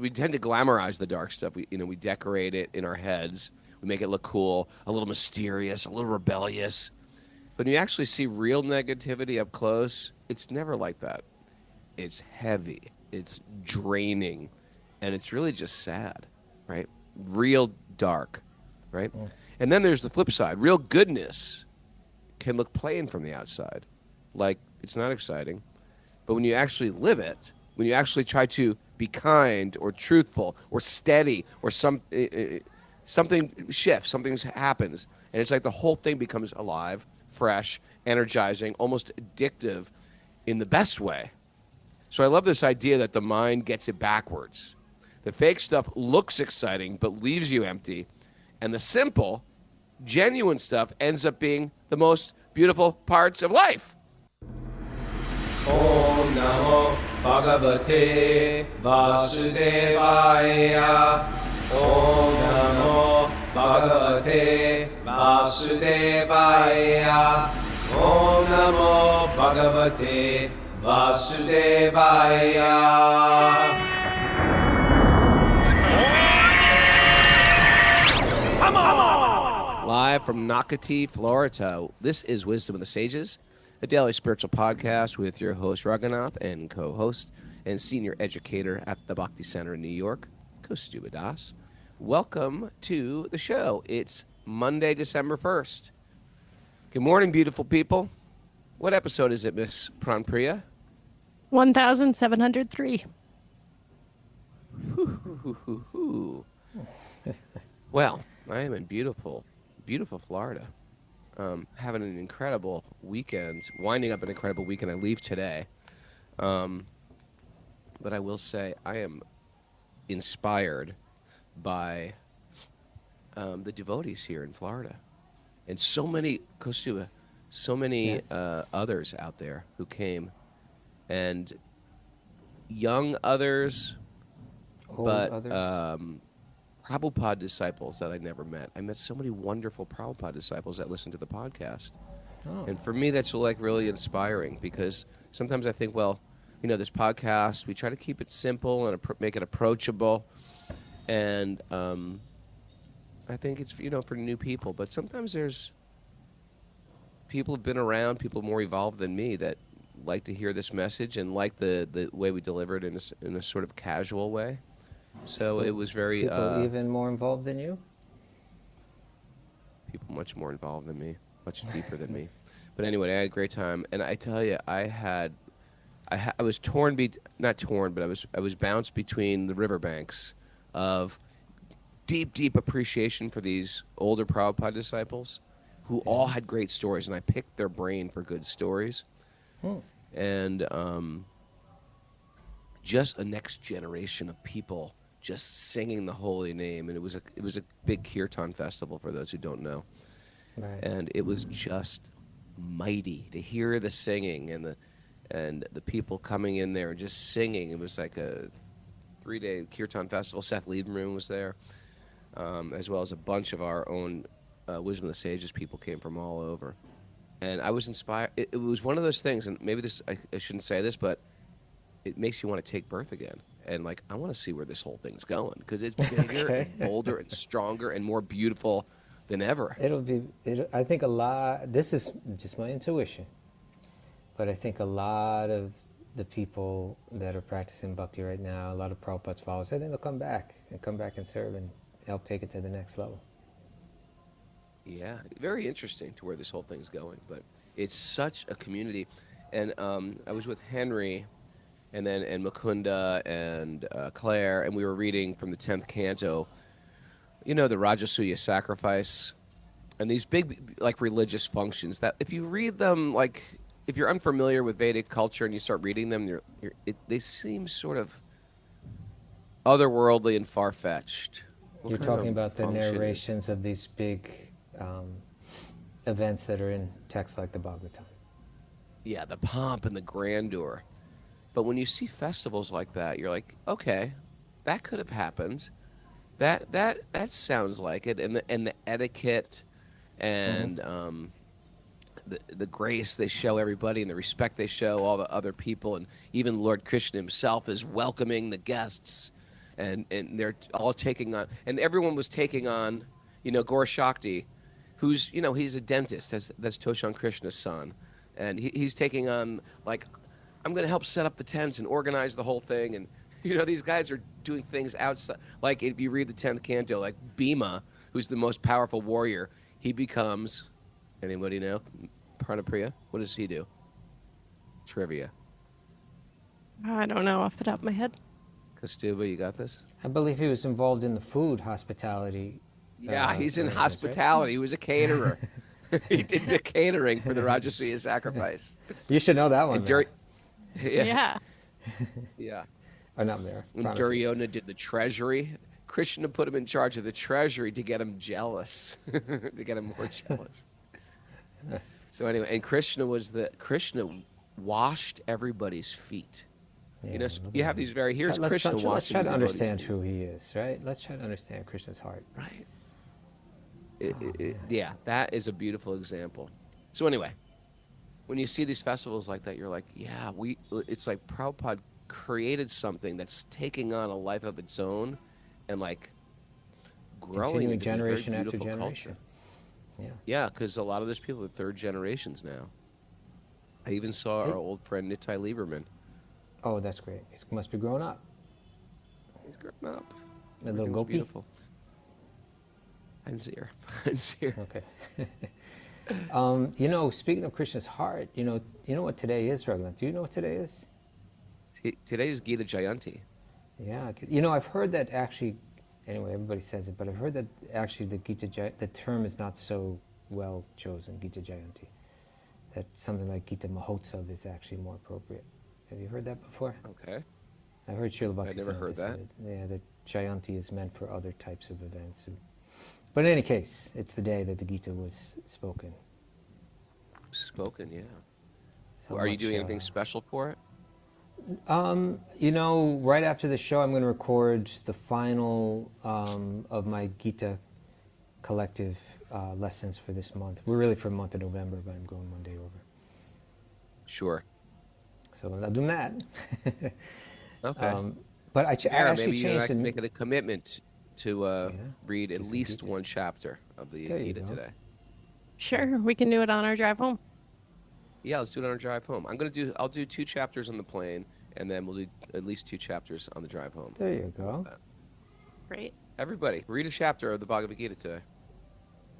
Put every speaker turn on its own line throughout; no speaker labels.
we tend to glamorize the dark stuff. We decorate it in our heads. We make it look cool, a little mysterious, a little rebellious. But when you actually see real negativity up close, it's never like that. It's heavy. It's draining. And it's really just sad, right? Real dark, right? Mm. And then there's the flip side. Real goodness can look plain from the outside. Like, it's not exciting. But when you actually live it, when you actually try to be kind or truthful or steady or something shifts, something happens, and it's like the whole thing becomes alive, fresh, energizing, almost addictive in the best way. So I love this idea that the mind gets it backwards. The fake stuff looks exciting but leaves you empty, and the simple, genuine stuff ends up being the most beautiful parts of life.
Om Namo Bhagavate Vasudevaya. Om Namo Bhagavate Vasudevaya. Om Namo Bhagavate Vasudevaya.
Live from Nocatee, Florida, this is Wisdom of the Sages, a daily spiritual podcast with your host, Raghunath, and co-host and senior educator at the Bhakti Center in New York, Kaustubha. Welcome to the show. It's Monday, December 1st. Good morning, beautiful people. What episode is it, Miss Pranpriya?
1703.
Well, I am in beautiful Florida. Having an incredible weekend, winding up an incredible weekend. I leave today. But I will say I am inspired by the devotees here in Florida. And so many, Kaustubha, others out there who came. And young others, Prabhupada disciples that I never met. I met so many wonderful Prabhupada disciples that listen to the podcast. Oh. And for me, that's like really inspiring because sometimes I think, well, this podcast, we try to keep it simple and make it approachable. And I think it's, for new people. But sometimes there's people who've been around, people more evolved than me that like to hear this message and like the way we deliver it in a sort of casual way. So it was very...
People even more involved than you?
People much more involved than me, much deeper than me. But anyway, I had a great time. And I tell you, I was not torn, but I was bounced between the riverbanks of deep appreciation for these older Prabhupada disciples who all had great stories. And I picked their brain for good stories. And just a next generation of people just singing the holy name, and it was a big Kirtan festival for those who don't know, right. And it was just mighty to hear the singing and the people coming in there and just singing. It was like a 3-day Kirtan festival. Seth Liebman was there, as well as a bunch of our own Wisdom of the Sages people came from all over, and I was inspired. It was one of those things, and maybe I shouldn't say this, but it makes you want to take birth again. And, I want to see where this whole thing's going because it's bigger and bolder and stronger and more beautiful than ever.
I think a lot, this is just my intuition, but I think a lot of the people that are practicing Bhakti right now, a lot of Prabhupada's followers, I think they'll come back and serve and help take it to the next level.
Yeah, very interesting to where this whole thing's going, but it's such a community. And I was with Henry and Mukunda and Claire, and we were reading from the 10th canto, the Rajasuya sacrifice, and these big, religious functions that if you read them, if you're unfamiliar with Vedic culture and you start reading them, they seem sort of otherworldly and far-fetched.
You're talking about the narrations of these big events that are in texts like the Bhagavatam.
Yeah, the pomp and the grandeur. But when you see festivals like that, you're like, okay, that could have happened. That sounds like it, and the etiquette, and the grace they show everybody, and the respect they show all the other people, and even Lord Krishna himself is welcoming the guests. and they're all taking on, and everyone was taking on, Gaur Shakti, who's, he's a dentist. That's Toshan Krishna's son, and he's taking on, like, I'm going to help set up the tents and organize the whole thing, and these guys are doing things outside. Like if you read the 10th canto, like Bhima, who's the most powerful warrior, he becomes, anybody know? Pranapriya, what does he do? Trivia.
I don't know off the top of my head.
Kaustubha, you got this?
I believe he was involved in the food hospitality.
Yeah, he's in
arrangements,
hospitality.
right?
He was a caterer. He did the catering for the Rajasuya sacrifice.
You should know that one.
And
Mary.
Yeah.
Yeah.
Oh, not there.
When Duryodhana did the treasury, Krishna put him in charge of the treasury to get him jealous, to get him more jealous. So anyway, and Krishna washed everybody's feet.
Yeah,
You have these very, here's Krishna washing
Let's try to
everybody's
understand
feet.
who he is, right? Let's try to understand Krishna's heart.
Right. Yeah, that is a beautiful example. So anyway, when you see these festivals like that, you're like, yeah, it's like Prabhupada created something that's taking on a life of its own and like growing
Continuing
into a very
generation after
beautiful
generation.
culture. Yeah, because a lot of those people are third generations now. I even saw our old friend Nitai Lieberman.
Oh, that's great. He must be growing up.
He's grown up.
A little
Everything's
gopi?
beautiful. I didn't see her. I didn't see her.
Okay. Speaking of Krishna's heart, you know what today is, Raghunath? Do you know what today is?
Today is Gita Jayanti.
Yeah. I've heard that actually, anyway, everybody says it, but I've heard that actually the term is not so well chosen, Gita Jayanti. That something like Gita Mahotsav is actually more appropriate. Have you heard that before?
Okay.
I heard Srila Bhakti.
I've never heard that.
Yeah, that Jayanti is meant for other types of events. But in any case, it's the day that the Gita was spoken.
Spoken, yeah.
So
Are you
much,
doing anything special for it?
Right after the show, I'm going to record the final of my Gita collective lessons for this month. We're really for the month of November, but I'm going one day over.
Sure.
So I'm doing that.
Okay.
But I actually
maybe
changed
I can make it a commitment to read at
some
least
Gita.
one chapter of the
There you
Gita
go.
today.
Sure, we can do it on our drive home.
Yeah, let's do it on our drive home. I'll do 2 chapters on the plane, and then we'll do at least 2 chapters on the drive home.
There you go.
Great.
Everybody, read a chapter of the Bhagavad Gita today.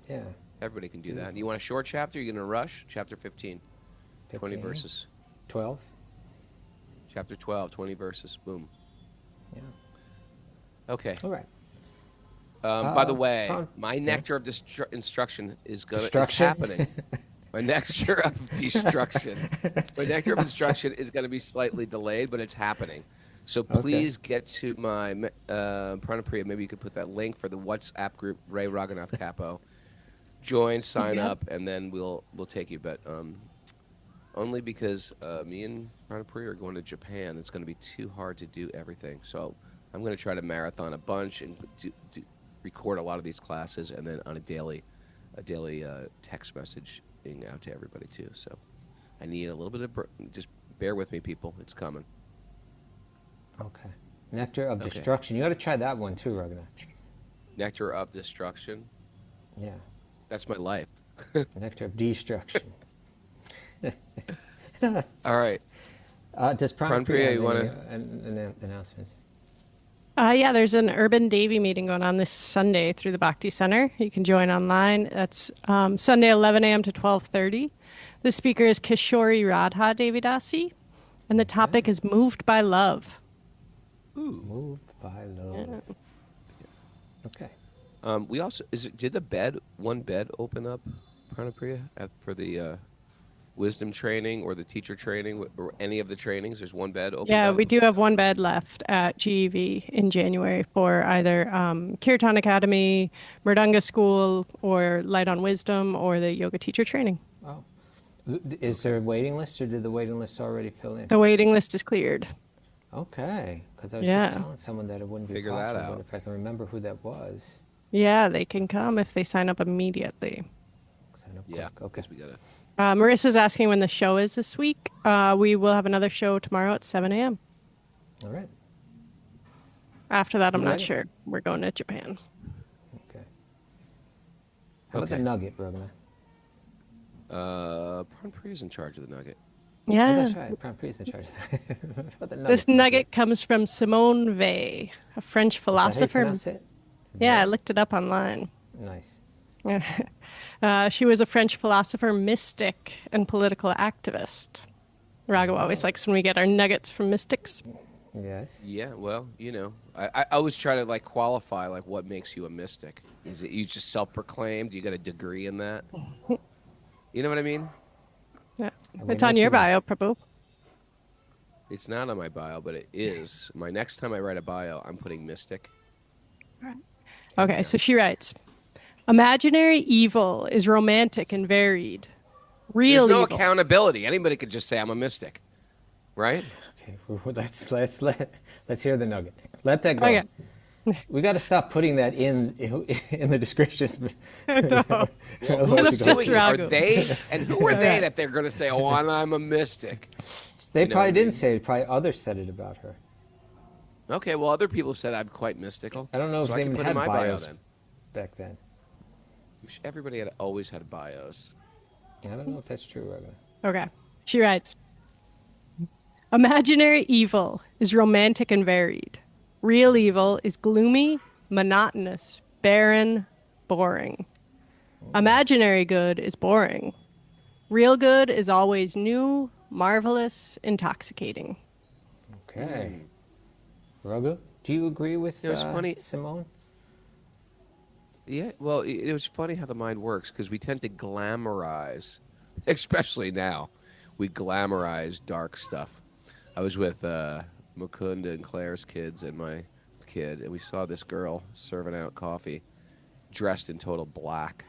Yeah.
Everybody can do that. You want a short chapter? You're going to rush? Chapter 15. 20
15,
verses.
12.
Chapter 12, 20 verses. Boom.
Yeah.
Okay.
All right.
By the way, my
yeah.
nectar of instruction is
Destruction?
happening. My nectar of destruction. My nectar of instruction is going to be slightly delayed, but it's happening. So please get to my Pranapriya. Maybe you could put that link for the WhatsApp group, Ray Raghunath Capo. Join, sign up, and then we'll take you. But only because me and Pranapriya are going to Japan. It's going to be too hard to do everything. So I'm going to try to marathon a bunch and record a lot of these classes, and then on a daily text message out to everybody too. So I need a little bit of just bear with me, people. It's coming.
Okay. Nectar of Destruction. You got to try that one too, Raghunath.
Nectar of destruction.
Yeah.
That's my life.
Nectar of Destruction.
All right.
Does
Pranapriya, you
have
wanna-
any announcements?
Yeah, there's an Urban Devi meeting going on this Sunday through the Bhakti Center. You can join online. That's Sunday, 11 a.m. to 12:30. The speaker is Kishori Radha Devidasi, and the topic is Moved by Love.
Moved by love. Okay.
We also did one bed open up, Pranapriya, for the wisdom training or the teacher training or any of the trainings? There's one bed open.
Yeah,
up?
we do have one bed left at GEV in January for either Kirtan Academy, Mridanga School, or Light on Wisdom, or the yoga teacher training.
Oh. Is there a waiting list, or did the waiting list already fill in?
The waiting list is cleared.
Okay, because I was
Yeah.
just telling someone that it wouldn't be
Figure that
possible,
out.
but if I can remember who that was.
Yeah, they can come if they sign up immediately.
Sign up
Yeah.
quick. Okay.
Guess we gotta.
Marissa's asking when the show is this week. We will have another show tomorrow at 7 a.m.
All right.
After that, I'm
You
not
ready?
sure. We're going to Japan.
Okay. How about the
Okay.
nugget, Raghunath?
Prawn Pri's in charge of the nugget.
Oh,
Yeah.
that's right. Prime Priest in charge. How about the nugget?
This nugget comes from Simone Weil, a French
Is that how you
philosopher.
pronounce it?
Yeah, I looked it up online.
Nice.
She was a French philosopher, mystic, and political activist. Raghu always likes when we get our nuggets from mystics.
Yes.
Yeah, well, I always try to like qualify like what makes you a mystic. Is it you just self-proclaimed? You got a degree in that? You know what I mean?
Yeah.
we
It's
know
on
what
your
you mean.
bio, Prabhu.
It's not on my bio, but it is. My next time I write a bio, I'm putting mystic.
Okay, so she writes, imaginary evil is romantic and varied. Real
There's no
evil.
accountability. Anybody could just say I'm a mystic, right?
Okay. Let's hear the nugget. Let that go.
Okay.
We got to stop putting that in the descriptions.
No.
Otherwise
That's
you go-
It's
Are
Raghu.
they? And who are
Okay.
they that they're going to say, "Oh, I'm a mystic"?
They
You know
probably
what I
didn't
mean?
say it. Probably others said it about her.
Okay, well, other people said I'm quite mystical.
I don't know
so
if
I
they
can
even
put
had
in my bio
bios
then.
back then.
Everybody had always had bios.
I don't know if that's true, Raghunath.
Okay. She writes, imaginary evil is romantic and varied. Real evil is gloomy, monotonous, barren, boring. Imaginary good is boring. Real good is always new, marvelous, intoxicating.
Okay. Raghu, do you agree with
It was funny-
Simone?
Yeah, well, it was funny how the mind works because we tend to glamorize, especially now. We glamorize dark stuff. I was with Mukunda and Claire's kids and my kid, and we saw this girl serving out coffee dressed in total black.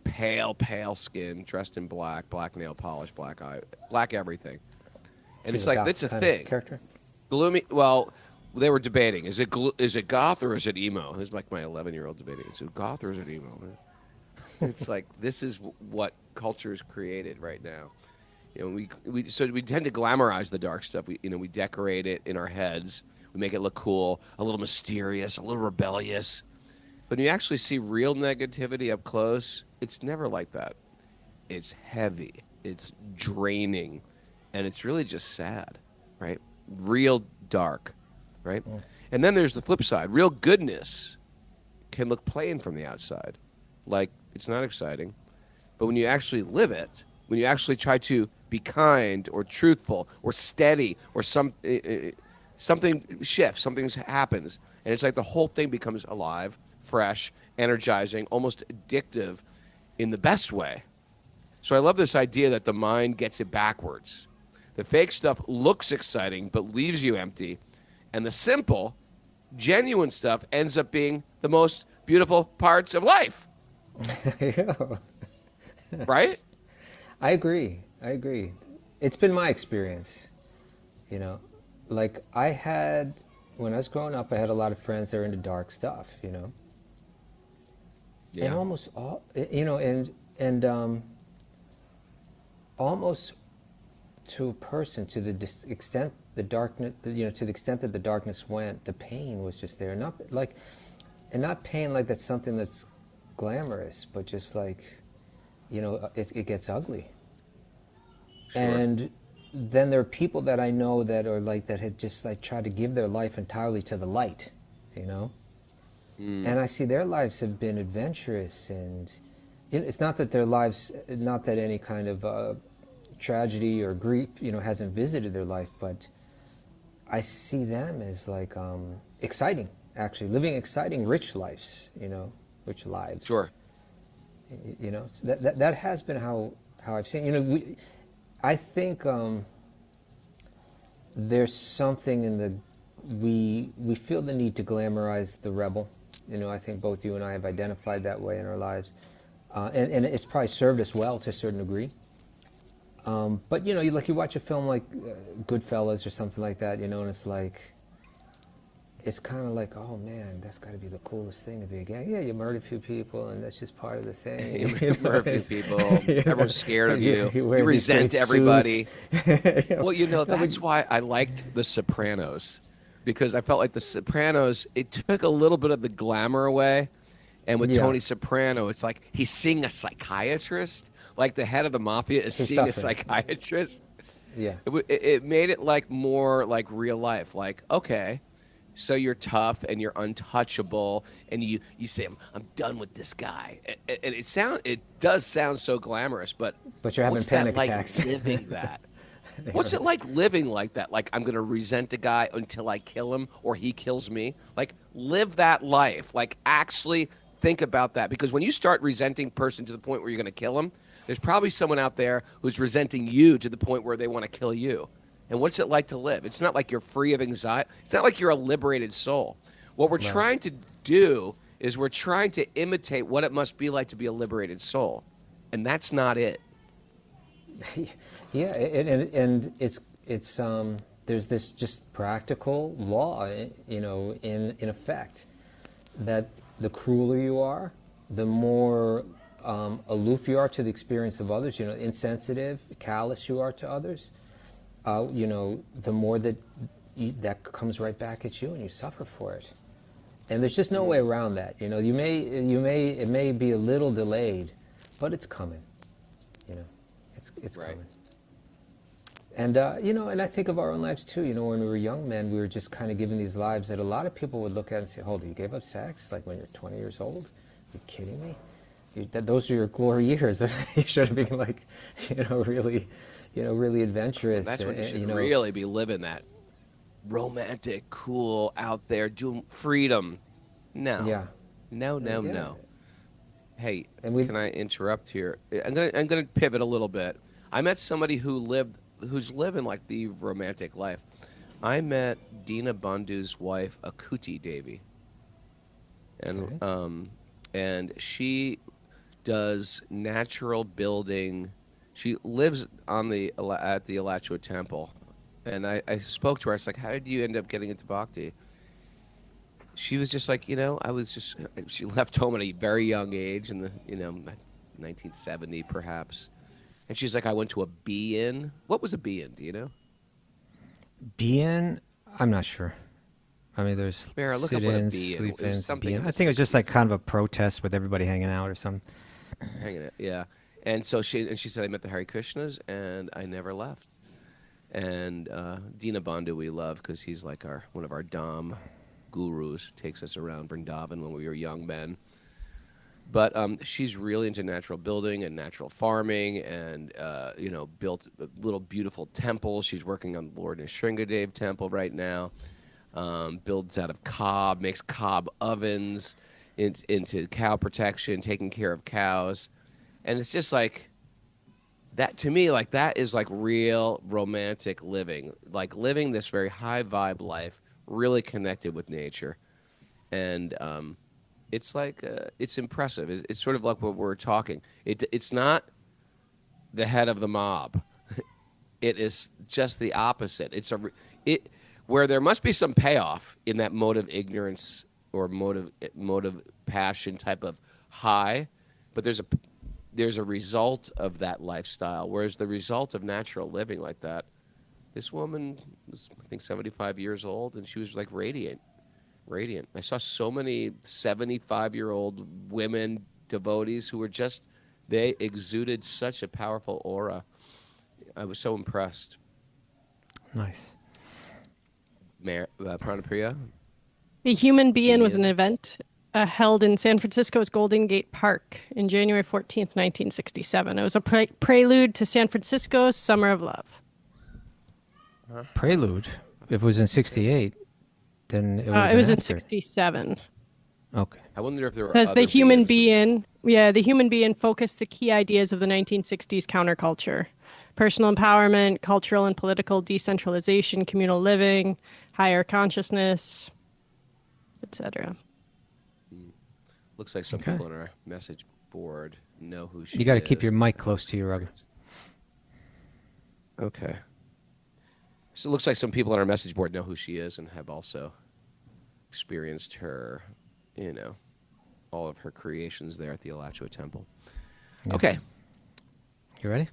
Pale skin, dressed in black, black nail polish, black eye, black everything. And it's
She's
like,
goth
that's a
kind of
thing.
character.
Gloomy. Well, they were debating: is it goth or is it emo? This is like my 11-year-old debating: is it goth or is it emo? It's like this is what culture has created right now. We tend to glamorize the dark stuff. We decorate it in our heads. We make it look cool, a little mysterious, a little rebellious. But when you actually see real negativity up close, it's never like that. It's heavy. It's draining, and it's really just sad, right? Real dark. Right? And then there's the flip side. Real goodness can look plain from the outside. Like, it's not exciting. But when you actually live it, when you actually try to be kind or truthful or steady or something shifts, something happens, and it's like the whole thing becomes alive, fresh, energizing, almost addictive in the best way. So I love this idea that the mind gets it backwards. The fake stuff looks exciting but leaves you empty. And the simple, genuine stuff ends up being the most beautiful parts of life.
Yeah.
Right?
I agree. It's been my experience. Like when I was growing up, I had a lot of friends that were into dark stuff,
Yeah.
And almost all, almost to a person, to the extent the darkness, to the extent that the darkness went, the pain was just there. Not pain like that's something that's glamorous, but just like, it gets ugly.
Sure.
And then there are people that I know that are like that had just like tried to give their life entirely to the light, And I see their lives have been adventurous, and it's not that their lives, not that any kind of tragedy or grief, hasn't visited their life, but I see them as like exciting, actually living exciting, rich lives, rich lives.
Sure.
So that has been how I've seen. I think there's something in we feel the need to glamorize the rebel. I think both you and I have identified that way in our lives, and it's probably served us well to a certain degree. But you watch a film like Goodfellas or something like that, and it's kind of like, oh man, that's got to be the coolest thing to be a gang. Yeah, you murder a few people, and that's just part of the thing.
You murder a few people. Everyone's scared of you.
You
You
wear these
resent
great
everybody.
suits.
Well, that's why I liked The Sopranos. because I felt like The Sopranos, it took a little bit of the glamour away. And with
Yeah.
Tony Soprano, it's like he's seeing a psychiatrist. Like the head of the mafia is
He's
seeing a
suffering.
psychiatrist.
Yeah.
It made it like more like real life. Like, okay, so you're tough and you're untouchable, and you say, I'm done with this guy. And it does sound so glamorous, but
But you're having
what's
panic
that like
attacks.
living that? What's it like living like that? Like, I'm going to resent a guy until I kill him or he kills me. Like, live that life. Like, actually think about that. Because when you start resenting a person to the point where you're going to kill him, there's probably someone out there who's resenting you to the point where they want to kill you. And what's it like to live? It's not like you're free of anxiety. It's not like you're a liberated soul. What we're trying to do is we're trying to imitate what it must be like to be a liberated soul. And that's not it.
Yeah, and it's there's this just practical law, in effect, that the crueler you are, the more aloof you are to the experience of others, insensitive, callous you are to others, the more that comes right back at you and you suffer for it. And there's just no way around that. It may be a little delayed, but it's coming. It's
Right.
coming. And and I think of our own lives too. When we were young men, we were just kind of given these lives that a lot of people would look at and say, "Hold on, you gave up sex like when you're 20 years old? Are you kidding me? Those are your glory years. You should have been like, really adventurous."
That's when you should really be living that romantic, cool, out there, doing freedom. No.
Yeah.
No.
Yeah.
Hey,
And
can I interrupt here? I'm gonna pivot a little bit. I met somebody who's living like the romantic life. I met Dina Bandhu's wife, Akuti Devi, and
Okay.
and she does natural building. She lives at the Alachua Temple, and I spoke to her. I was like, "How did you end up getting into Bhakti?" She was just like, she left home at a very young age in the 1970 perhaps, and she's like, I went to a be-in. What was a be-in? Do you know?
Be-in? I'm not sure. I mean, there's
Mara, look up what a
sit-ins,
be-in. It was
sleep-ins,
something
be-in.
in
I
the
think it's just like
60s.
kind of a protest with everybody hanging out or something.
Hanging it, yeah. And so she said I met the Hare Krishnas and I never left. And Dina Bandhu we love because he's like one of our Dham gurus, takes us around Vrindavan when we were young men. But she's really into natural building and natural farming, and built little beautiful temples. She's working on Lord Nrsingadev temple right now. Builds out of cob, makes cob ovens into cow protection, taking care of cows, and it's just like that to me. Like that is like real romantic living, like living this very high vibe life, really connected with nature, and it's like it's impressive. It's sort of like what we're talking. It's not the head of the mob. It is just the opposite. Where there must be some payoff in that mode of ignorance or mode of passion type of high, but there's a result of that lifestyle. Whereas the result of natural living like that, this woman was I think 75 years old and she was like radiant. I saw so many 75-year-old women devotees who were they exuded such a powerful aura. I was so impressed.
Nice.
Pranapriya?
The Human Be-In was an
Be-In.
event held in San Francisco's Golden Gate Park in January 14th, 1967. It was a prelude to San Francisco's Summer of Love.
Prelude. If it was in '68, then it
It was in
after.
67.
Okay.
I wonder if there were
Says
other
the Human
Be-Ins.
Be-In. The Human Be-In focused the key ideas of the 1960s counterculture: personal empowerment, cultural and political decentralization, communal living, higher consciousness, etc.
Looks like some
Okay.
people on our message board know who she is.
You got to keep your mic close to you, Raghu.
Okay. So it looks like some people on our message board know who she is and have also experienced her, all of her creations there at the Alachua Temple.
Yeah.
Okay.
You ready?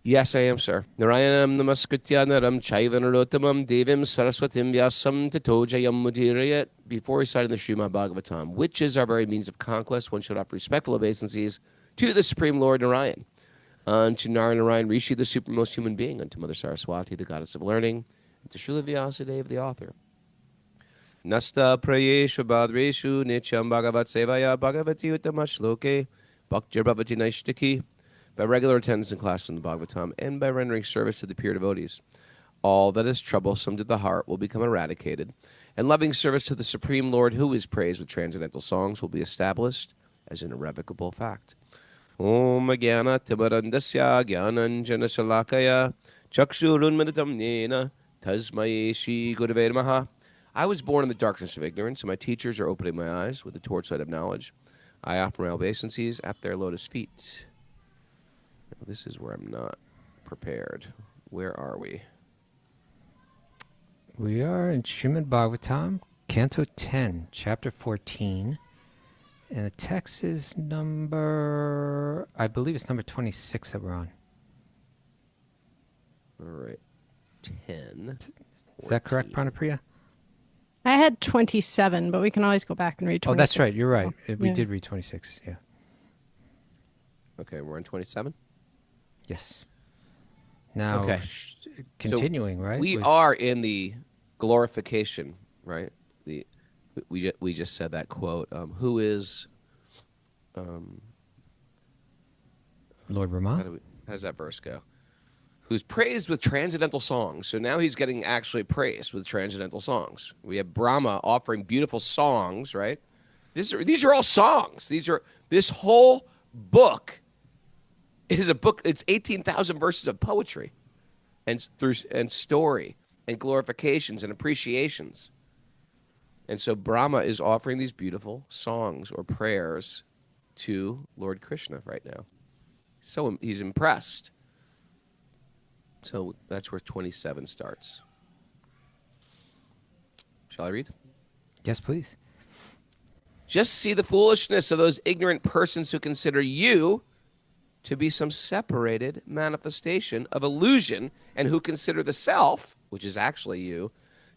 Yes, I am, sir. Narayanam namaskritya naram chaiva narottamam devim saraswatim vyasam tato jayam mudirayat. Before reciting the Śrīmad-Bhāgavatam, which is our very means of conquest, one should offer respectful obeisances to the Supreme Lord Narayan, unto Narayan Rishi, the supremmost human being, unto Mother Saraswati, the goddess of learning, and to Srila Vyasadeva, the author. Nasta prayeshu badreshu nityam bhagavat sevaya bhagavati uttamashloke bhaktir bhavati naishtiki. By regular attendance in class in the Bhagavatam and by rendering service to the pure devotees, all that is troublesome to the heart will become eradicated, and loving service to the Supreme Lord, who is praised with transcendental songs, will be established as an irrevocable fact. Om Jnana Timarandasya Jnananjana Shalakaya Chakshurunmanitam Nena Tasmai Shri Gurave Namaha. I was born in the darkness of ignorance, and my teachers are opening my eyes with the torchlight of knowledge. I offer my obeisances at their lotus feet. This is where I'm not prepared. Where are we?
We are in Śrīmad-Bhāgavatam, Canto 10, Chapter 14. And the text is I believe it's number 26 that we're on.
All right. 10.
Is that correct, Pranapriya?
I had 27, but we can always go back and read 26.
Oh, that's right. You're right. We
Yeah.
did read 26, yeah.
Okay, we're on 27?
Yes. Now,
Okay.
continuing, right?
We
with-
are in the glorification, right? We just said that quote. Who is
Lord
how
Brahmā?
does that verse go? Who's praised with transcendental songs. So now he's getting actually praised with transcendental songs. We have Brahmā offering beautiful songs, right? These are all songs. This whole book is a book. It's 18,000 verses of poetry, and story, and glorifications and appreciations. And so Brahmā is offering these beautiful songs or prayers to Lord Krishna right now. So he's impressed. So that's where 27 starts. Shall I read?
Yes, please.
Just see the foolishness of those ignorant persons who consider you to be some separated manifestation of illusion, and who consider the self, which is actually you,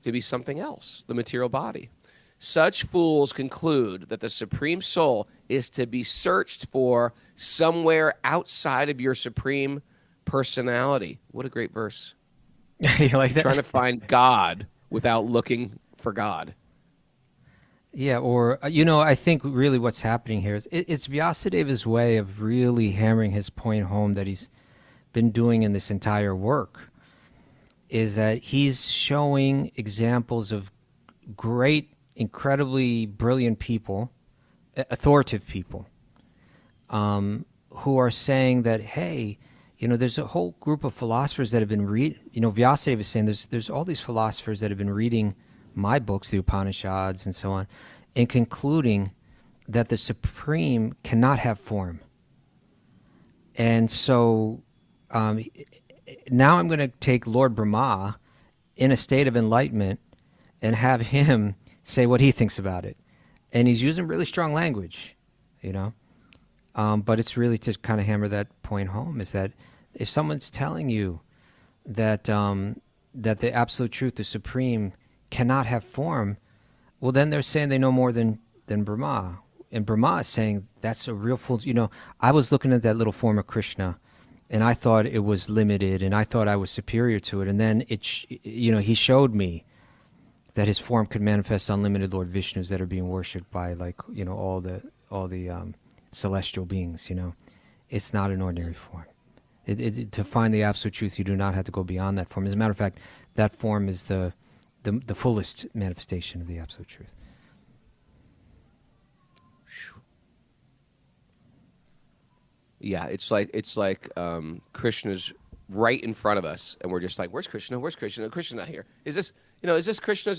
to be something else, the material body. Such fools conclude that the Supreme Soul is to be searched for somewhere outside of your Supreme Personality. What a great verse.
You like that?
Trying to find God without looking for God.
Yeah, or, I think really what's happening here is it's Vyasadeva's way of really hammering his point home that he's been doing in this entire work, is that he's showing examples of great, incredibly brilliant people, authoritative people, who are saying that, hey, there's a whole group of philosophers that have been Vyasadeva is saying there's all these philosophers that have been reading my books, the Upanishads and so on, and concluding that the Supreme cannot have form. And so now I'm going to take Lord Brahmā in a state of enlightenment and have him say what he thinks about it. And he's using really strong language, but it's really to kind of hammer that point home, is that if someone's telling you that that the absolute truth, the Supreme, cannot have form, well, then they're saying they know more than Brahmā. And Brahmā is saying that's a real fool. I was looking at that little form of Krishna, and I thought it was limited, and I thought I was superior to it. And then he showed me that his form could manifest unlimited Lord Vishnus that are being worshipped by all the celestial beings. It's not an ordinary form. To find the absolute truth, you do not have to go beyond that form. As a matter of fact, that form is the fullest manifestation of the absolute truth.
Yeah, it's like Krishna's right in front of us, and we're just like, "Where's Krishna? Where's Krishna? Krishna's not here. Is this Krishna?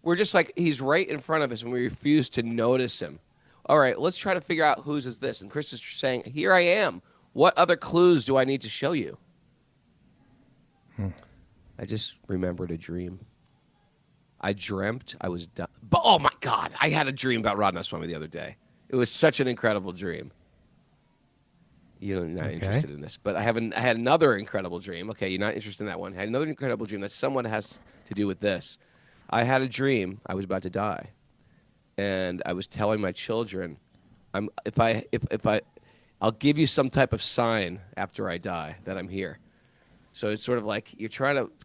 We're just like, he's right in front of us, and we refuse to notice him. All right, let's try to figure out whose is this. And Krishna's saying, "Here I am. What other clues do I need to show you?" I just remembered a dream. I dreamt I was done. But oh my God, I had a dream about Radha Swami the other day. It was such an incredible dream. You're not
Okay.
interested in this, but I had another incredible dream. Okay, you're not interested in that one. I had another incredible dream that somewhat has to do with this. I had a dream I was about to die, and I was telling my children, I'll give you some type of sign after I die that I'm here. So it's sort of like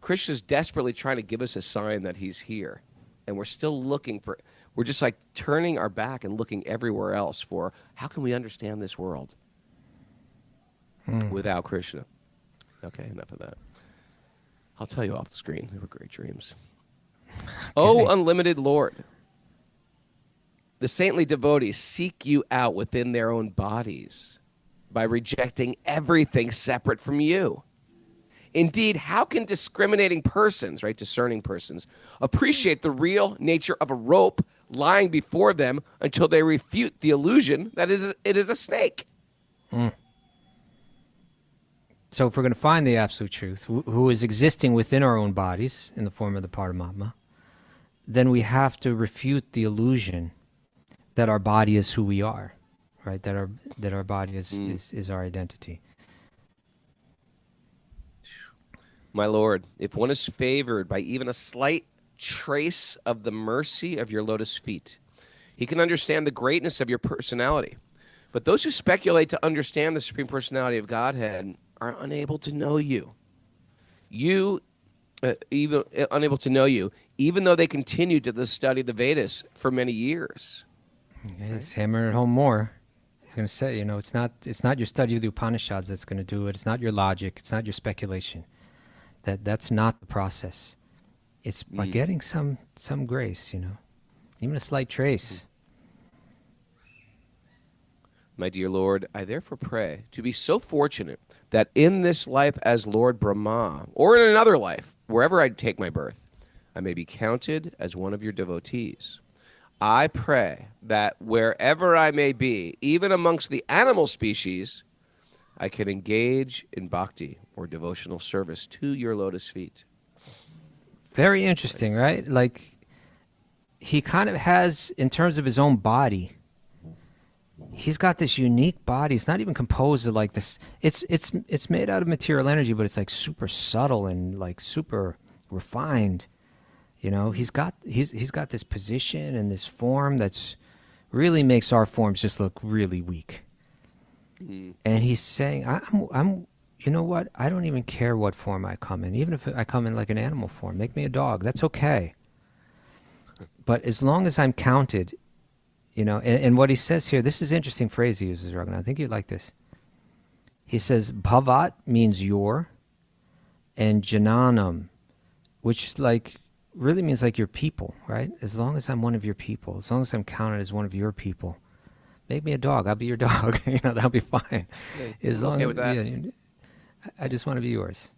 Krishna's desperately trying to give us a sign that he's here, and we're still looking for. We're just like turning our back and looking everywhere else for how can we understand this world without Krishna. Okay, enough of that. I'll tell you off the screen. They were great dreams. Okay. Oh, unlimited Lord, the saintly devotees seek you out within their own bodies by rejecting everything separate from you. Indeed, how can discriminating persons, right, discerning persons, appreciate the real nature of a rope lying before them until they refute the illusion that it is a snake?
So if we're going to find the absolute truth, who is existing within our own bodies in the form of the Paramatma, then we have to refute the illusion that our body is who we are, right? That our body is our identity.
My Lord, if one is favored by even a slight trace of the mercy of your lotus feet, he can understand the greatness of your personality. But those who speculate to understand the Supreme Personality of Godhead are unable to know you. Unable to know you, even though they continued to study the Vedas for many years.
He's hammering it home more. He's going to say, it's not your study of the Upanishads that's going to do it. It's not your logic. It's not your speculation. That's not the process. It's by getting some grace, even a slight trace.
My dear Lord, I therefore pray to be so fortunate that in this life as Lord Brahmā, or in another life, wherever I take my birth, I may be counted as one of your devotees. I pray that wherever I may be, even amongst the animal species, I can engage in bhakti or devotional service to your lotus feet.
Very interesting, right? Like, he kind of has, in terms of his own body, he's got this unique body. It's not even composed of like this. It's made out of material energy, but it's like super subtle and like super refined. He's got this position and this form that's really makes our forms just look really weak. And he's saying, I'm you know what? I don't even care what form I come in. Even if I come in like an animal form, make me a dog. That's okay. But as long as I'm counted, and what he says here, this is an interesting phrase he uses, Raghunath. I think you'd like this. He says, bhavat means your, and jananam, which really means like your people, right? As long as I'm one of your people, as long as I'm counted as one of your people, make me a dog. I'll be your dog. That'll be fine. As long
okay with that.
Yeah, I just want to be yours.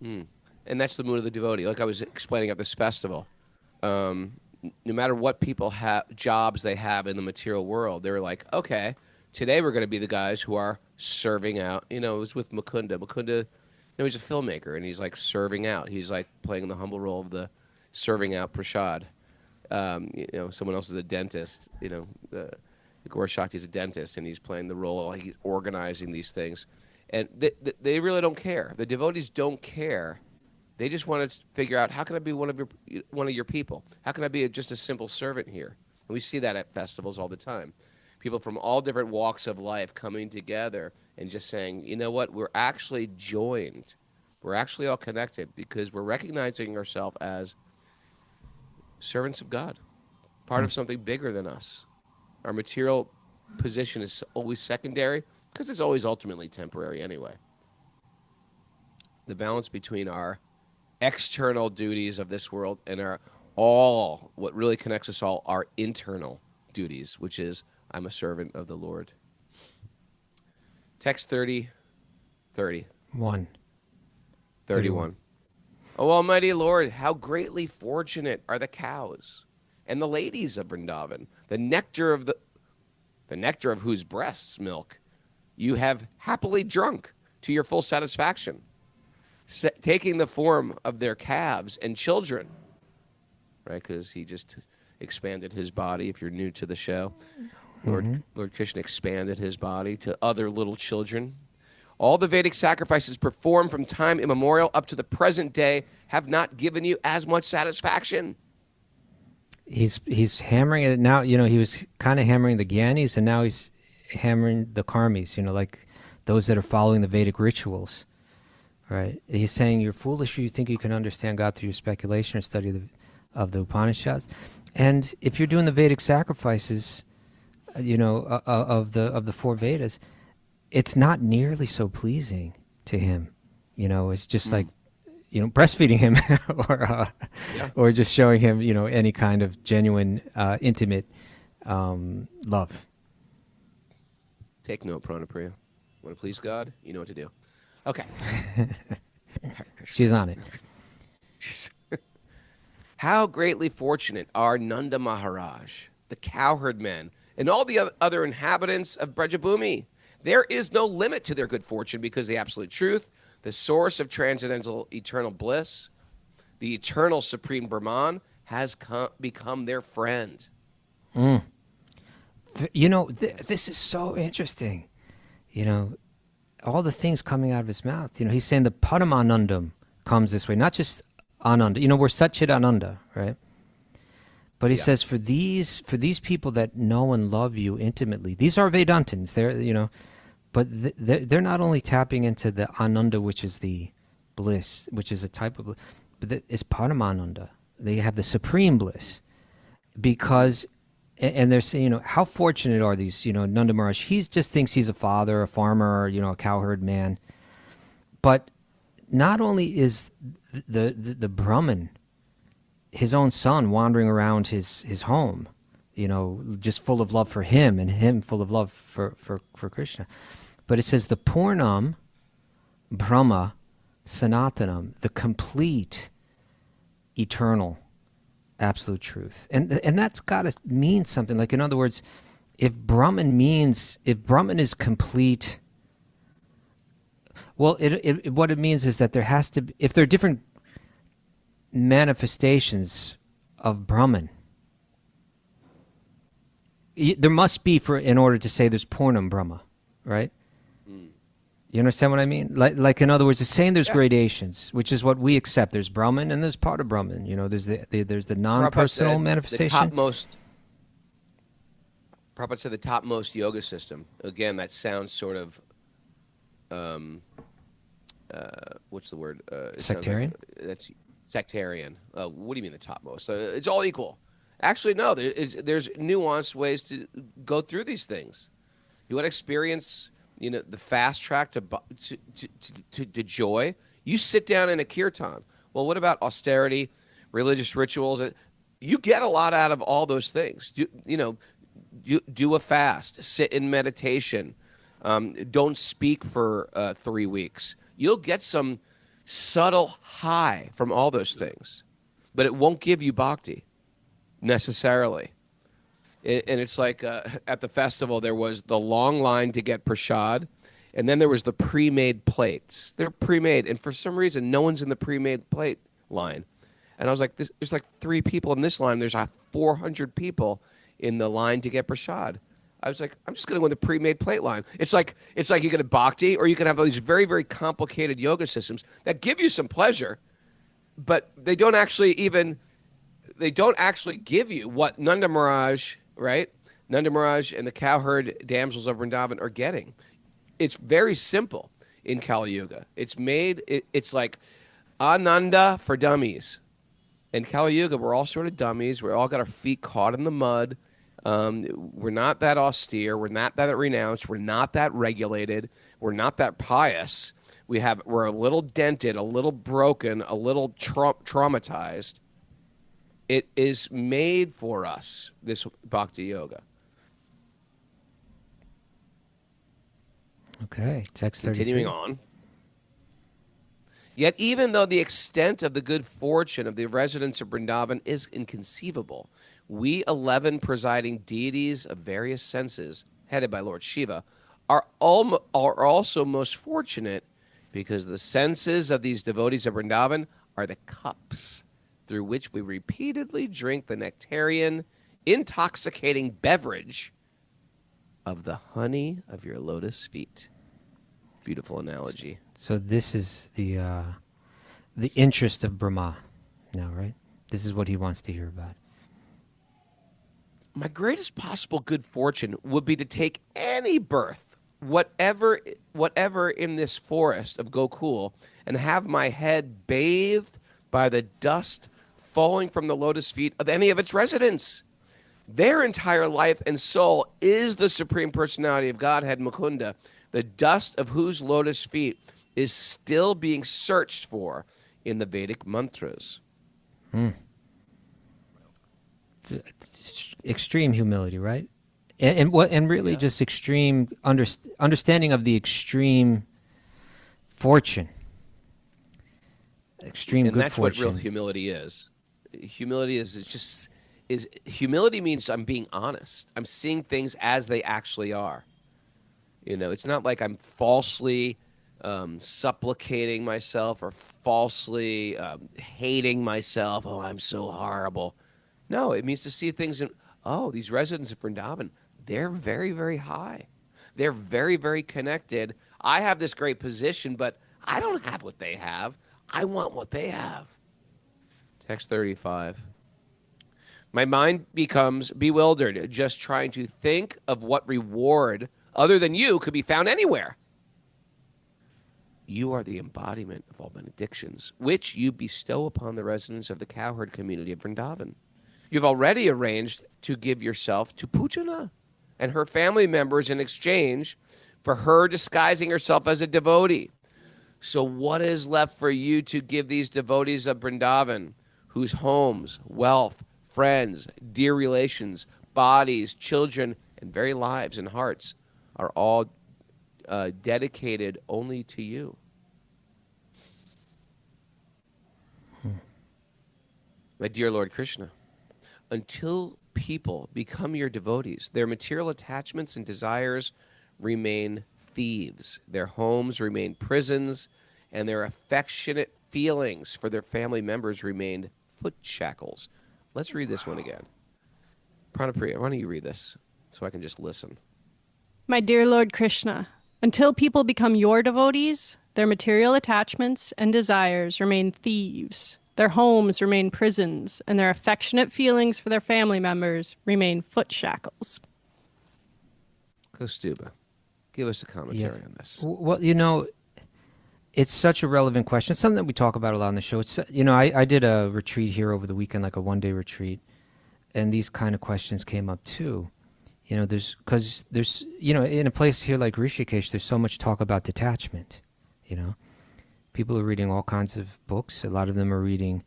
And that's the mood of the devotee. Like I was explaining at this festival, no matter what people have, jobs they have in the material world, they're like, okay, today we're going to be the guys who are serving out. It was with Mukunda. Mukunda, he's a filmmaker, and he's like serving out. He's like playing the humble role of the serving out prasad. Someone else is a dentist. Gaur Shakti's a dentist, and he's playing the role. He's organizing these things, and they really don't care. The devotees don't care. They just want to figure out, how can I be one of your people? How can I be just a simple servant here? And we see that at festivals all the time. People from all different walks of life coming together and just saying, you know what? We're actually joined. We're actually all connected because we're recognizing ourselves as servants of God, part of something bigger than us. Our material position is always secondary because it's always ultimately temporary anyway. The balance between our external duties of this world and what really connects us all, our internal duties, which is, I'm a servant of the Lord. Text 30,
31.
O Almighty Lord, how greatly fortunate are the cows and the ladies of Vrindavan, the nectar of whose breasts milk you have happily drunk to your full satisfaction, taking the form of their calves and children, right? Because he just expanded his body, if you're new to the show. Lord Krishna expanded his body to other little children. All the Vedic sacrifices performed from time immemorial up to the present day have not given you as much satisfaction.
He's hammering it now. He was kind of hammering the Gyanis, and now he's hammering the Karmis, like those that are following the Vedic rituals, right? He's saying you're foolish if you think you can understand God through your speculation or study of the Upanishads. And if you're doing the Vedic sacrifices, of the four Vedas, it's not nearly so pleasing to him. It's just like, breastfeeding him or just showing him, any kind of genuine, intimate love.
Take note, Pranapriya. Want to please God? You know what to do. Okay.
She's on it.
How greatly fortunate are Nanda Maharaj, the cowherd men, and all the other inhabitants of Brajabhumi. There is no limit to their good fortune because the absolute truth, the source of transcendental eternal bliss, the eternal supreme Brahman, has become their friend.
This is so interesting. All the things coming out of his mouth. He's saying the Paramanandam comes this way, not just Ananda. We're Satchit Ananda, right? But he says for these people that know and love you intimately, these are Vedantins. But they're not only tapping into the Ananda, which is the bliss, which is a type of bliss, but it's Paramananda. They have the supreme bliss because, and they're saying, how fortunate are these, Nanda Maharaj? He just thinks he's a father, a farmer, a cowherd man. But not only is the Brahman, his own son, wandering around his home, just full of love for him and him full of love for Krishna. But it says the Purnam Brahma Sanatanam, the complete, eternal, absolute truth. And that's got to mean something. Like, in other words, if Brahman is complete, well, what it means is that there has to be, if there are different manifestations of Brahman, there must be in order to say there's Purnam Brahma, right? You understand what I mean? Like in other words, it's saying there's gradations, which is what we accept. There's Brahman and there's part of Brahman. There's the non-personal manifestation.
Prabhupada said the topmost yoga system. Again, that sounds sort of, what's the word?
Sectarian?
That's sectarian. What do you mean the topmost? It's all equal. Actually, no. There's nuanced ways to go through these things. You want to experience, the fast track to joy. You sit down in a kirtan. Well, what about austerity, religious rituals? You get a lot out of all those things. You do a fast, sit in meditation, don't speak for 3 weeks. You'll get some subtle high from all those things, but it won't give you bhakti necessarily. And it's like at the festival, there was the long line to get prasad, and then there was the pre-made plates. They're pre-made, and for some reason, no one's in the pre-made plate line. And I was like, there's like 3 people in this line. There's 400 people in the line to get prasad. I was like, I'm just going to go in the pre-made plate line. It's like you get a bhakti, or you can have all these very, very complicated yoga systems that give you some pleasure, but they don't actually give you what Nanda Maharaj, right? Nanda Maharaj and the cowherd damsels of Vrindavan are getting. It's very simple in Kali Yuga. It's like Ananda for dummies. In Kali Yuga, we're all sort of dummies. We're all got our feet caught in the mud. We're not that austere. We're not that renounced. We're not that regulated. We're not that pious. We're a little dented, a little broken, a little traumatized. It is made for us, this Bhakti Yoga.
Okay, text 33.
Continuing on. Yet even though the extent of the good fortune of the residents of Vrindavan is inconceivable, we 11 presiding deities of various senses, headed by Lord Shiva, are also most fortunate because the senses of these devotees of Vrindavan are the cups through which we repeatedly drink the nectarian, intoxicating beverage of the honey of your lotus feet. Beautiful analogy.
So this is the interest of Brahmā now, right? This is what he wants to hear about.
My greatest possible good fortune would be to take any birth, whatever in this forest of Gokul, and have my head bathed by the dust falling from the lotus feet of any of its residents. Their entire life and soul is the Supreme Personality of Godhead, Mukunda, the dust of whose lotus feet is still being searched for in the Vedic mantras.
Extreme humility, right? And really just extreme understanding of the extreme fortune. Extreme
and
good
that's
fortune.
what real humility is. Humility is humility means I'm being honest. I'm seeing things as they actually are. You know, it's not like I'm falsely supplicating myself or falsely hating myself. Oh, I'm so horrible. No, it means to see things in, these residents of Vrindavan, they're very, very high. They're very, very connected. I have this great position, but I don't have what they have. I want what they have. Text 35. My mind becomes bewildered just trying to think of what reward other than you could be found anywhere. You are the embodiment of all benedictions, which you bestow upon the residents of the cowherd community of Vrindavan. You've already arranged to give yourself to Pujana and her family members in exchange for her disguising herself as a devotee. So what is left for you to give these devotees of Vrindavan, whose homes, wealth, friends, dear relations, bodies, children, and very lives and hearts are all dedicated only to you? My dear Lord Krishna, until people become your devotees, their material attachments and desires remain thieves. Their homes remain prisons, and their affectionate feelings for their family members remain foot-shackles. Let's read this one again. Pranapriya, why don't you read this so I can just listen?
My dear Lord Krishna, until people become your devotees, their material attachments and desires remain thieves. Their homes remain prisons, and their affectionate feelings for their family members remain foot shackles.
Kaustubha, give us a commentary on this.
Well, you know, it's such a relevant question. It's something that we talk about a lot on the show. It's, you know, I did a retreat here over the weekend, like a one-day retreat, and these kind of questions came up too. You know, because there's, you know, in a place here like Rishikesh, there's so much talk about detachment, you know. People are reading all kinds of books. A lot of them are reading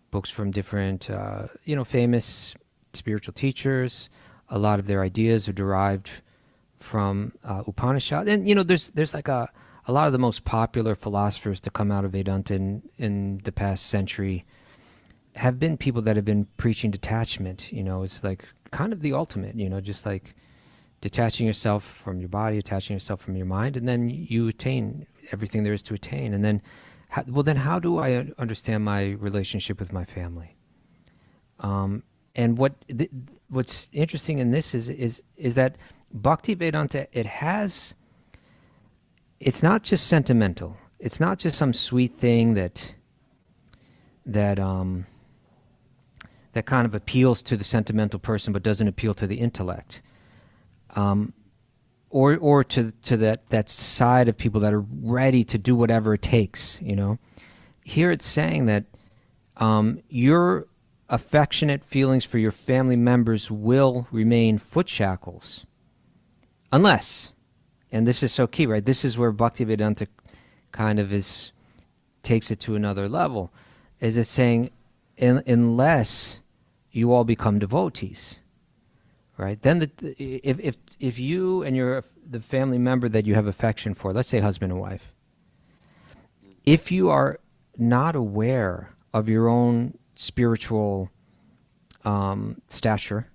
books from different, you know, famous spiritual teachers. A lot of their ideas are derived from Upanishad. And, you know, there's like a lot of the most popular philosophers to come out of Vedanta in the past century have been people that have been preaching detachment. You know, it's like kind of the ultimate, you know, just like detaching yourself from your body, attaching yourself from your mind, and then you attain everything there is to attain. And then, then how do I understand my relationship with my family? And what's interesting in this is that Bhakti Vedanta, it's not just sentimental. It's not just some sweet thing that kind of appeals to the sentimental person but doesn't appeal to the intellect. Or to that side of people that are ready to do whatever it takes, you know. Here it's saying that your affectionate feelings for your family members will remain foot shackles. Unless, and this is so key, right? This is where Bhaktivedanta kind of takes it to another level, is it's saying unless you all become devotees. Right, then if you and the family member that you have affection for, let's say husband and wife, if you are not aware of your own spiritual stature,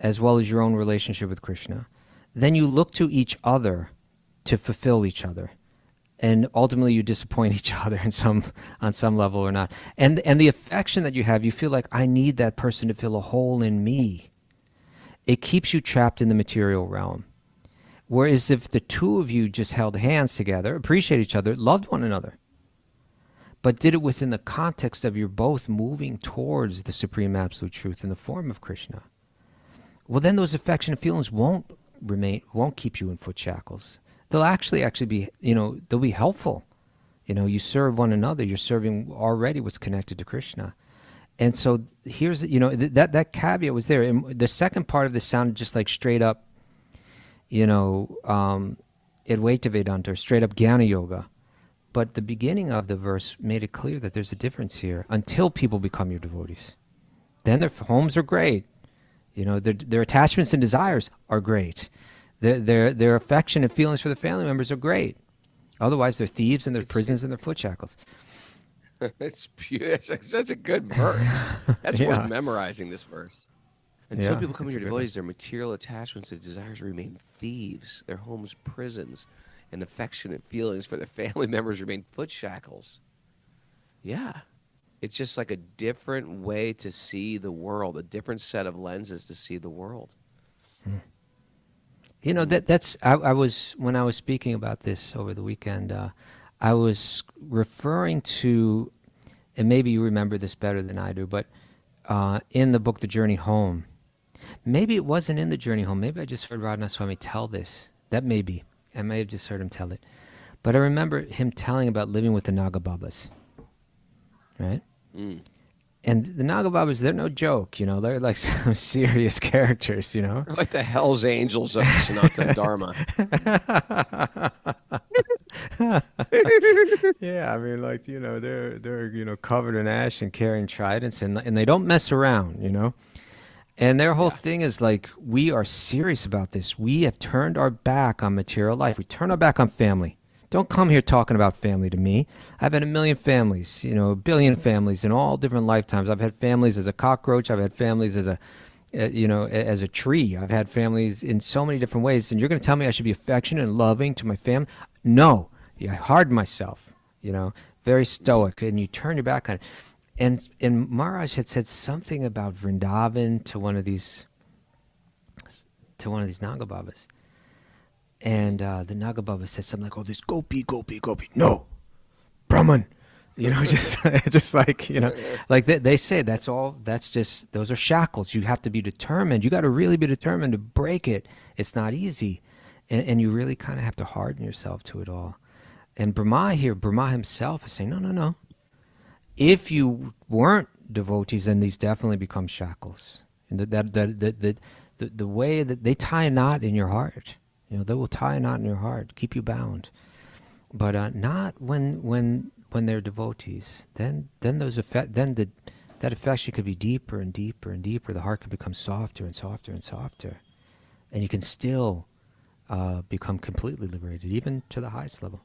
as well as your own relationship with Krishna, then you look to each other to fulfill each other, and ultimately you disappoint each other on some level or not. And the affection that you have, you feel like, I need that person to fill a hole in me. It keeps you trapped in the material realm. Whereas if the two of you just held hands together, appreciate each other, loved one another, but did it within the context of you're both moving towards the supreme absolute truth in the form of Krishna, well, then those affectionate feelings won't keep you in foot shackles. They'll actually be, they'll be helpful. You serve one another. You're serving already what's connected to Krishna. And so here's, that caveat was there. And the second part of this sounded just like straight up, Advaita Vedanta, or straight up Jnana Yoga. But the beginning of the verse made it clear that there's a difference here until people become your devotees. Then their homes are great. Their attachments and desires are great. Their affection and feelings for the family members are great. Otherwise, they're thieves and they're prisons and they're foot shackles.
It's such a good verse. That's worth memorizing, this verse. Until people become your devotees, their material attachments and desires remain thieves. Their homes prisons, and affectionate feelings for their family members remain foot shackles. Yeah. It's just like a different way to see the world, a different set of lenses to see the world.
That's I was, when I was speaking about this over the weekend, I was referring to, and maybe you remember this better than I do, but in the book The Journey Home, maybe it wasn't in The Journey Home, maybe I just heard Raghunath Swami tell this. That may be. I may have just heard him tell it. But I remember him telling about living with the Nagababas. Right? Mm. And the Nagababas, they're no joke, they're like some serious characters, They're
like the Hell's Angels of Sanatana Dharma.
Yeah, I mean, like, they're covered in ash and carrying tridents, and they don't mess around, And their whole thing is like, we are serious about this. We have turned our back on material life. We turn our back on family. Don't come here talking about family to me. I've had a million families, a billion families in all different lifetimes. I've had families as a cockroach. I've had families as as a tree. I've had families in so many different ways. And you're going to tell me I should be affectionate and loving to my family? No. I harden myself, very stoic. And you turn your back on it. And Maharaj had said something about Vrindavan to one of these Nagababas. And the Nagababa said something like, "Oh, this gopi, gopi, gopi. No, Brahman." Just like, like they say, that's all. That's just, those are shackles. You have to be determined. You got to really be determined to break it. It's not easy, and you really kind of have to harden yourself to it all. And Brahmā himself is saying, no. If you weren't devotees, then these definitely become shackles. And the way that they tie a knot in your heart. They will tie a knot in your heart, keep you bound, but not when they're devotees. Then that affection could be deeper and deeper and deeper. The heart could become softer and softer and softer, and you can still become completely liberated, even to the highest level.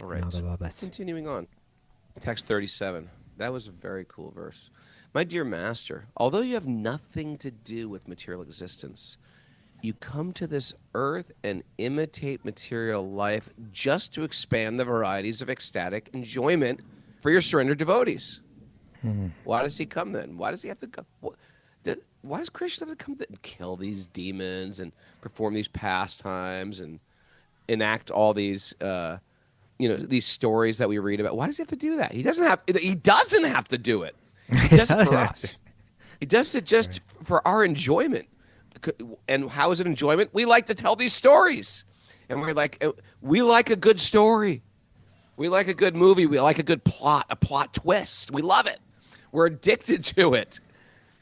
All right. Continuing on, text 37. That was a very cool verse. My dear master, although you have nothing to do with material existence, you come to this earth and imitate material life just to expand the varieties of ecstatic enjoyment for your surrendered devotees. Mm-hmm. Why does he come then? Why does he have to come? Why does Krishna have to come and kill these demons and perform these pastimes and enact all these, these stories that we read about? Why does he have to do that? He doesn't have to do it. He does it for us. He does it just for our enjoyment. And how is it enjoyment? We like to tell these stories. And we like a good story. We like a good movie. We like a good plot, a plot twist. We love it. We're addicted to it.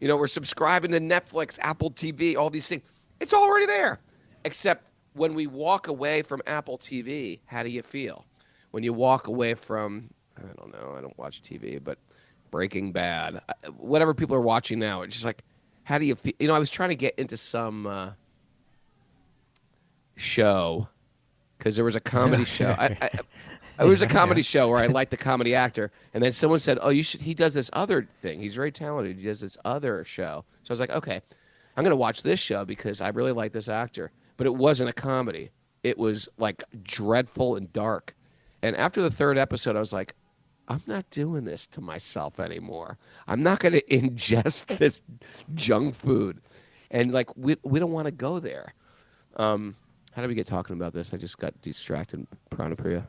We're subscribing to Netflix, Apple TV, all these things. It's already there. Except when we walk away from Apple TV, how do you feel? When you walk away from, I don't know, I don't watch TV, but Breaking Bad, whatever people are watching now, it's just like, how do you feel? I was trying to get into some show because there was a comedy show. It was a comedy show where I liked the comedy actor, and then someone said, "Oh, you should." He does this other thing. He's very talented. He does this other show. So I was like, "Okay, I'm going to watch this show because I really like this actor." But it wasn't a comedy. It was like dreadful and dark. And after the third episode, I was like, I'm not doing this to myself anymore. I'm not going to ingest this junk food. And like we don't want to go there. How did we get talking about this? I just got distracted. Pranapriya.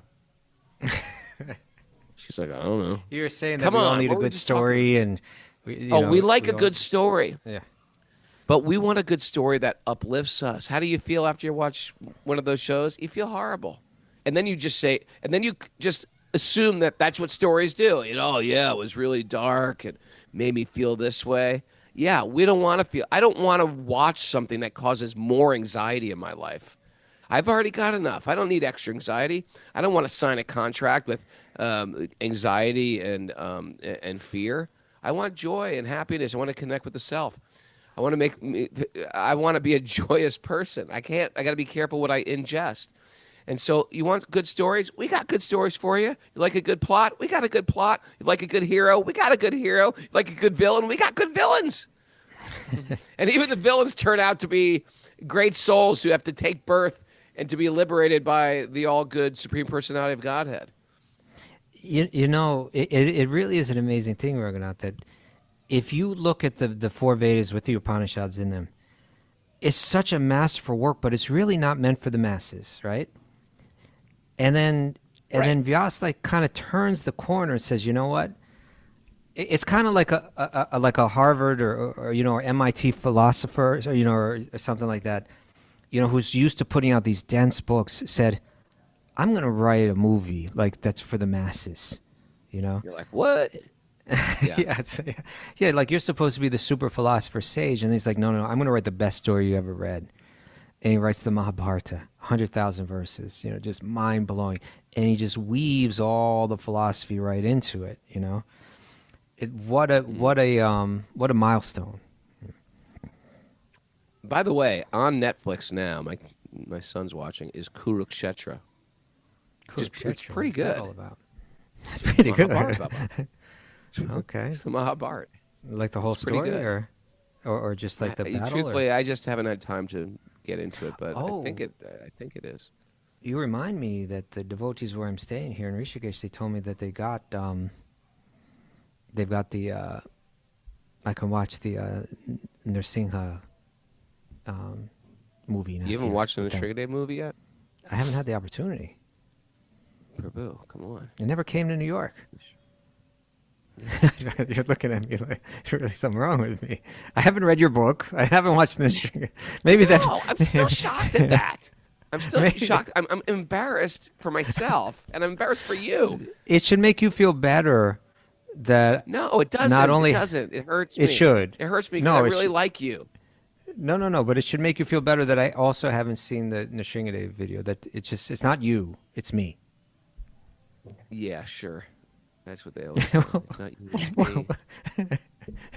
She's like, I don't know.
You were saying that
Come
we all
on,
need a
what were we
good
just
story, and
we like a good story.
Yeah.
But we want a good story that uplifts us. How do you feel after you watch one of those shows? You feel horrible. And then you just assume that that's what stories do. Oh, yeah, it was really dark and made me feel this way. Yeah, we don't want to feel. I don't want to watch something that causes more anxiety in my life. I've already got enough. I don't need extra anxiety. I don't want to sign a contract with anxiety and fear. I want joy and happiness. I want to connect with the self. I want to be a joyous person. I got to be careful what I ingest. And so you want good stories? We got good stories for you. You like a good plot? We got a good plot. You like a good hero? We got a good hero. You like a good villain? We got good villains. And even the villains turn out to be great souls who have to take birth and to be liberated by the all-good Supreme Personality of Godhead.
It really is an amazing thing, Raghunath, that if you look at the four Vedas with the Upanishads in them, it's such a masterful work, but it's really not meant for the masses, right? And then Vyas like kind of turns the corner and says, you know what? It's kind of like a Harvard or MIT philosopher or something like that, who's used to putting out these dense books, said, I'm going to write a movie like that's for the masses,
You're like, what?
Yeah, like you're supposed to be the super philosopher sage, and he's like, no, I'm going to write the best story you ever read. And he writes the Mahabharata, 100,000 verses, just mind blowing, and he just weaves all the philosophy right into it. What a milestone.
By the way, on Netflix now, my son's watching is Kurukshetra. It's pretty good.
What's that all about? That's pretty good. Okay.
It's the Mahabharata.
Like the whole story, or just like the battle?
Truthfully, I just haven't had time to get into it, but I think it is.
You remind me that the devotees where I'm staying here in Rishikesh, they told me that they've got the I can watch the Nrsimha movie now.
You haven't watched the Nrsimha movie yet?
I haven't had the opportunity.
Prabhu, come on.
It never came to New York. You're looking at me like there's really something wrong with me. I haven't read your book. I haven't watched this. Maybe that.
No, I'm still shocked at that. I'm still shocked. I'm embarrassed for myself, and I'm embarrassed for you.
It should make you feel better that.
No, it doesn't.
Not only
it doesn't. It hurts me.
It should.
It hurts me because I really like you.
No. But it should make you feel better that I also haven't seen the Nrsimha video. That it's not you. It's me.
Yeah, sure. That's what they always say. It's not you, it's me.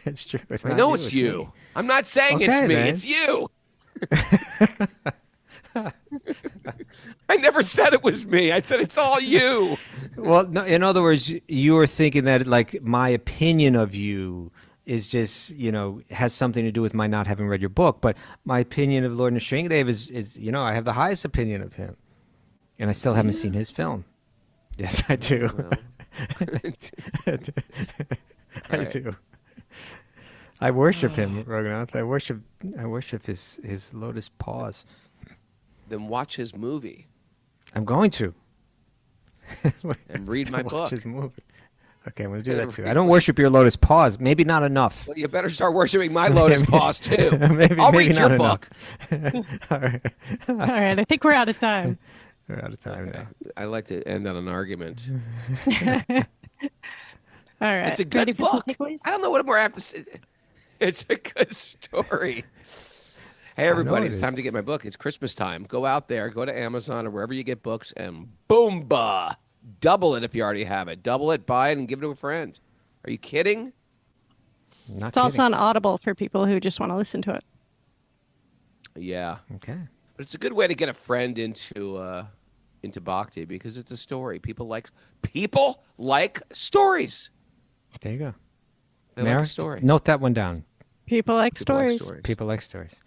It's true.
I know it's you.
Me.
I'm not saying it's me.
Then.
It's you. I never said it was me. I said it's all you.
Well, no, in other words, you were thinking that like my opinion of you is just, has something to do with my not having read your book. But my opinion of Lord Nrsimhadev is I have the highest opinion of him. And I still haven't seen his film. Yes, I do.
Well.
I do. I worship him, Raghunath. I worship his lotus paws.
Then watch his movie.
I'm going to.
And read my book.
Watch his movie. Okay, I'm going to do that too. I don't worship your lotus paws. Maybe not enough.
Well, you better start worshiping my lotus paws too.
maybe
I'll read
not
your
enough.
book.
All right.
All right, I think we're out of time.
We're out of time now.
I like to end on an argument.
All right.
It's a good
Ready for some
book.
takeaways?
I don't know what more I have to say. It's a good story. Hey, everybody, it's time to get my book. It's Christmas time. Go out there, go to Amazon or wherever you get books, and boomba! Double it if you already have it. Double it, buy it, and give it to a friend. Are you kidding?
It's also on Audible for people who just want to listen to it.
Yeah.
Okay.
But it's a good way to get a friend into Bhakti because it's a story. People like stories.
There you go.
They like a story.
Note that one down.
People like stories.
People like stories.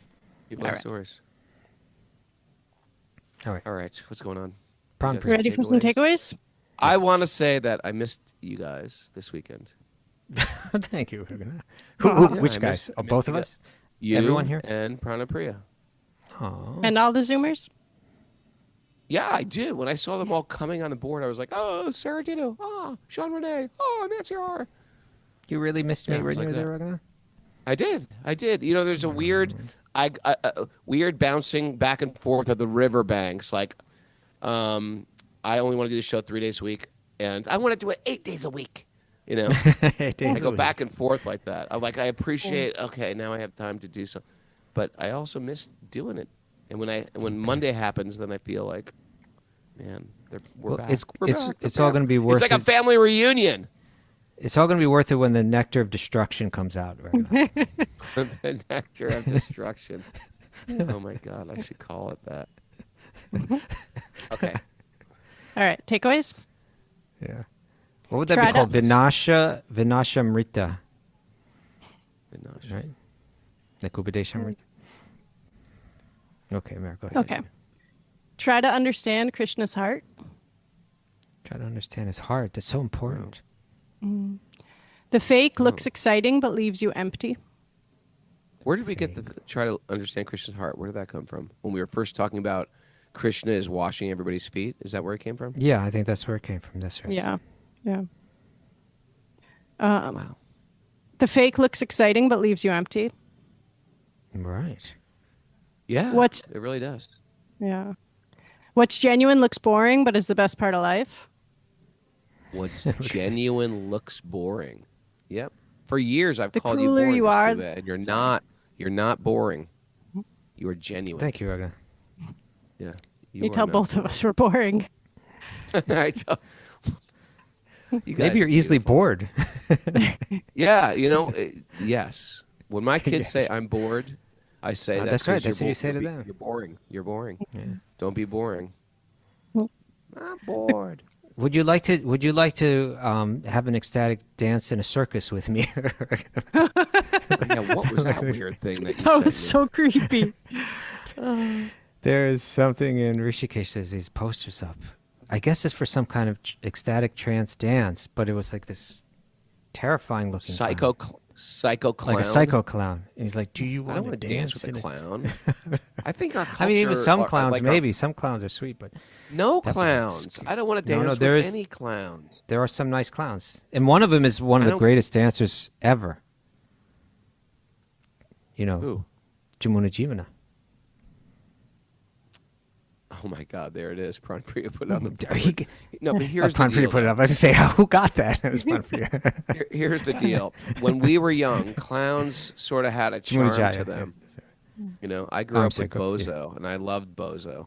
People like stories.
All right.
All right. What's going on?
Ready for some takeaways?
I want to say that I missed you guys this weekend.
Thank you.
Yeah,
Which guys? Both of us?
You
Everyone here?
and Pranapriya.
Oh.
And all the Zoomers?
Yeah, I did. When I saw them all coming on the board, I was like, oh, Sarah Dino. Oh, Sean Renee. Oh, Nancy R.
You really missed me
Yeah, it
when
was
you
like
were there, Raghunath?
I did. You know, there's a weird, weird bouncing back and forth of the riverbanks. Like, I only want to do the show 3 days a week, and I want to do it 8 days a week. You know,
8 days
I go
a week.
back and forth like that. I'm like, I appreciate. Okay, now I have time to do something, but I also miss doing it. And when Monday happens, then I feel like, man, we're
Well,
back.
it's
We're
it's
back.
it's
We're
all
back.
going to be worth
It's like
it.
a family reunion.
It's all going to be worth it when the nectar of destruction comes out. Raghunath.
The nectar of destruction. Oh my God, I should call it that. Okay.
All right, takeaways?
Yeah. What would that
Try
be called?
to-
Vinashamrita,
Vinash.
right? Like Upadeshamrita. Okay, Mary, go ahead.
Okay. Try to understand Krishna's heart.
Try to understand his heart. That's so important.
The fake looks exciting but leaves you empty.
Where did we get the try to understand Krishna's heart? Where did that come from? When we were first talking about Krishna is washing everybody's feet, is that where it came from?
Yeah, I think that's where it came from. That's right.
Yeah. Yeah.
Wow.
The fake looks exciting but leaves you empty.
Right.
Yeah.
What's-
it really does.
Yeah. What's genuine looks boring but is the best part of life.
What's genuine looks boring. Yep. For years I've
The
called you
crueler
boring,
you are-
Kaustubha, and you're not boring. You are genuine.
Thank you, Raghunath.
Yeah.
You
are
tell
not
both of us we're boring.
I tell- You guys
Maybe you're
are
easily
beautiful.
bored.
Yeah, you know, yes. When my kids say
Yes.
I'm bored, I say
That's
'cause
right.
you're
That's what you say to
you're
them.
You're boring. You're boring.
Yeah.
Don't be boring. I'm bored.
Would you like to have an ecstatic dance in a circus with me?
Yeah, what was that weird thing that you
That
sent
was
me?
so creepy.
There's something in Rishikesh. There's these posters up. I guess it's for some kind of ecstatic trance dance, but it was like this terrifying looking
Psycho
clown.
clown.
Like a psycho clown. And he's like, "Do you
I don't
want
want
to
to dance with
in
a
it?"
clown. I think our culture,
I mean, even some
our-
clowns,
like our-
maybe some clowns are sweet, but
no
That was
clowns.
scary.
I don't want to
No,
dance
no,
with
there is-
any clowns.
there are some nice clowns, and one of them is one of
I
the
don't-
greatest dancers ever. You know,
Who?
Jamuna Jivana.
Oh my God, there it is. Pranpriya put it on the
Are you
board. No, but here's the
Pranpriya
deal.
put it up. I was gonna say, who got that? It was Pranpriya.
Here's the deal. When we were young, clowns sort of had a charm
Jamuna
to
Jaya,
them.
yeah.
You know, I grew
I'm
up
sorry,
with
go- yeah.
Bozo, and I loved Bozo.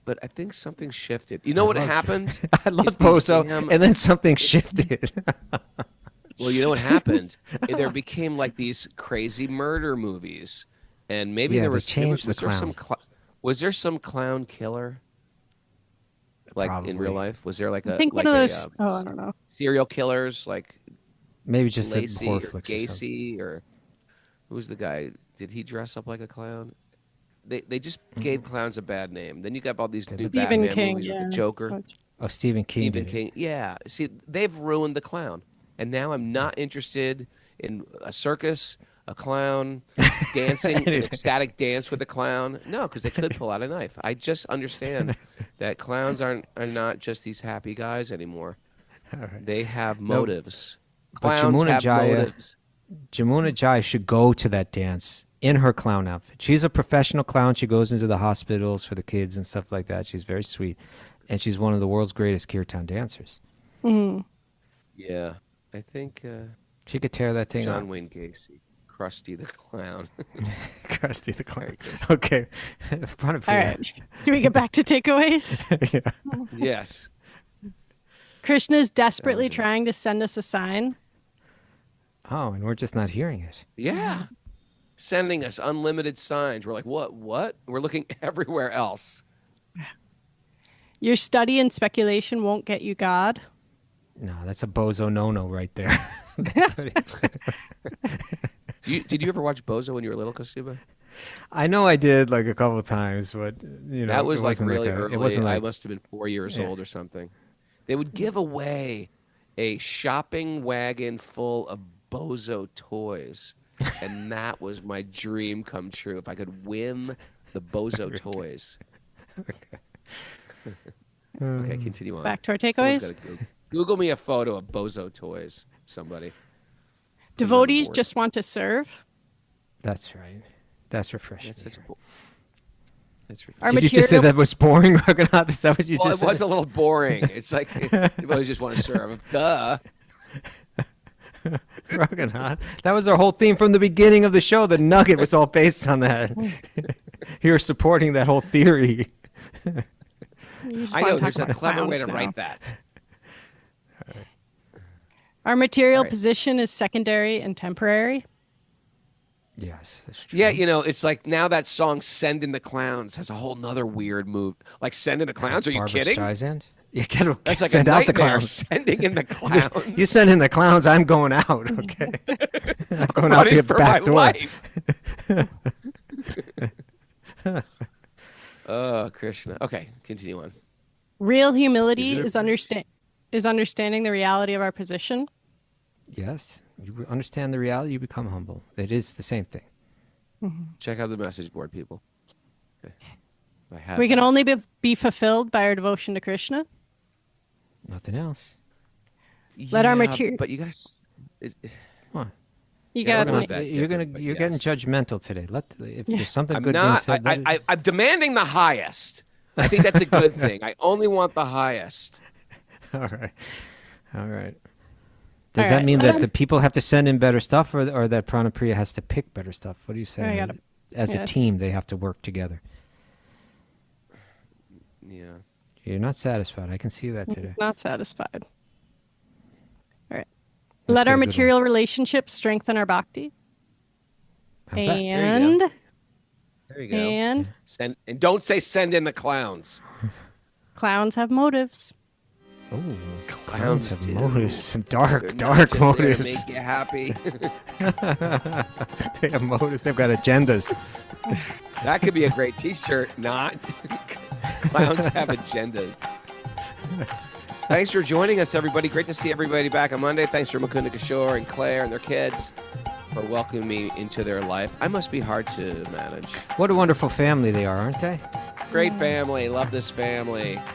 But I think something shifted. You know what happened?
I love
Is these
Bozo,
damn-
and then something shifted.
Well, you know what happened? There became like these crazy murder movies, and maybe
Yeah,
there
they
was
changed
was
the
there some
clown.
was there some clown killer? Like in real
Probably.
life, was there like a
I think
like
one of
a,
those. Oh, I don't know.
serial killers like
Maybe just a
Lacey
horror
or
flicks or something.
Gacy or who's the guy? Did he dress up like a clown? They just gave clowns a bad name. Then you got all these new
Stephen
Batman
King.
movies
Yeah.
with the Joker.
Oh, Stephen King.
Stephen
did it.
King. Yeah. See, they've ruined the clown. And now I'm not interested in a circus, a clown, dancing, an
Anything.
ecstatic dance with a clown. No, because they could pull out a knife. I just understand that clowns are not just these happy guys anymore.
All right.
They have
No,
motives.
but
Clowns
Jamuna
have
Jaya-
motives.
Jamuna Jai should go to that dance in her clown outfit. She's a professional clown. She goes into the hospitals for the kids and stuff like that. She's very sweet. And she's one of the world's greatest Kirtan dancers.
Yeah. I think
She could tear that thing
John
up.
Wayne Gacy, Krusty the Clown.
Krusty the clown. Okay. Front of
All
you.
right. Do we get back to takeaways?
Yeah.
Yes.
Krishna is desperately
That was it.
trying to send us a sign.
Oh, and we're just not hearing it.
Yeah. Sending us unlimited signs. We're like, what? We're looking everywhere else.
Your study and speculation won't get you God.
No, that's a bozo no-no right there. That's what
Did you ever watch Bozo when you were little, Kaustubha?
I know I did like a couple times, but you know
That was
it
like
wasn't
really
a-
early.
It wasn't
I
like
must have been 4 years
Yeah.
old or something. They would give away a shopping wagon full of Bozo toys and that was my dream come true. If I could win the Bozo toys. Okay, continue on.
Back to our
Someone's
takeaways.
gotta Google me a photo of Bozo toys. Somebody.
Devotees
board.
just want to serve.
That's right. That's refreshing.
That's such a. That's
Our
Did you just say
material-
that was boring, Raghunath? Is that what you
well,
just
it was
said?
a little boring. It's like devotees just want to serve. Duh.
Raghunath. That was our whole theme from the beginning of the show. The nugget was all based on that. You're supporting that whole theory.
You just
I
wanna
know.
talk
There's a
about
clever way
clowns
to
now.
write that.
Our material
All right.
position is secondary and temporary.
Yes, that's true.
Yeah, it's like now that song "Send in the Clowns" has a whole nother weird move. Like "Send in the Clowns." Are you
Barbra
kidding?
Streisand? You gotta
That's like
send
a
out the
nightmare.
clowns.
Sending in the clowns.
You send in the clowns, I'm going out, okay? I'm going out
Running
the
for
back
my
door.
life. Oh, Krishna. Okay, continue on.
Real humility
Is it
is understanding the reality of our position.
Yes, you understand the reality, you become humble. It is the same thing.
Check out the message board, people. Okay. I have
We can
that.
only be fulfilled by our devotion to Krishna.
Nothing else.
Let our
Yeah,
material.
But you guys.
What?
You
Yeah,
got
we're
Raghunath,
not that
you're
different, but
getting
yes.
judgmental today. If there's something
I'm
good being
not.
said, let it-
I'm demanding the highest. I think that's a good thing. I only want the highest.
All right. All right. Does
All
that
right.
mean that the people have to send in better stuff, or that Pranapriya has to pick better stuff? What are you saying?
gotta-
As
yeah.
a team, they have to work together.
Yeah.
You're not satisfied. I can see that today.
Not satisfied. All right.
Let's
Let
get
our
a good
material relationships strengthen our bhakti.
How's that?
you go.
And
There you go.
and
And don't say "send in the clowns."
clowns have motives.
Oh,
Clowns
have
do.
motives. Some
They're
dark
not just there to
motives.
make you happy.
They have motives. They've got agendas.
That could be a great T-shirt. Not clowns have agendas. Thanks for joining us, everybody. Great to see everybody back on Monday. Thanks for Mukunda Kishore and Claire and their kids for welcoming me into their life. I must be hard to manage.
What a wonderful family they are, aren't they?
Great family. Love this family.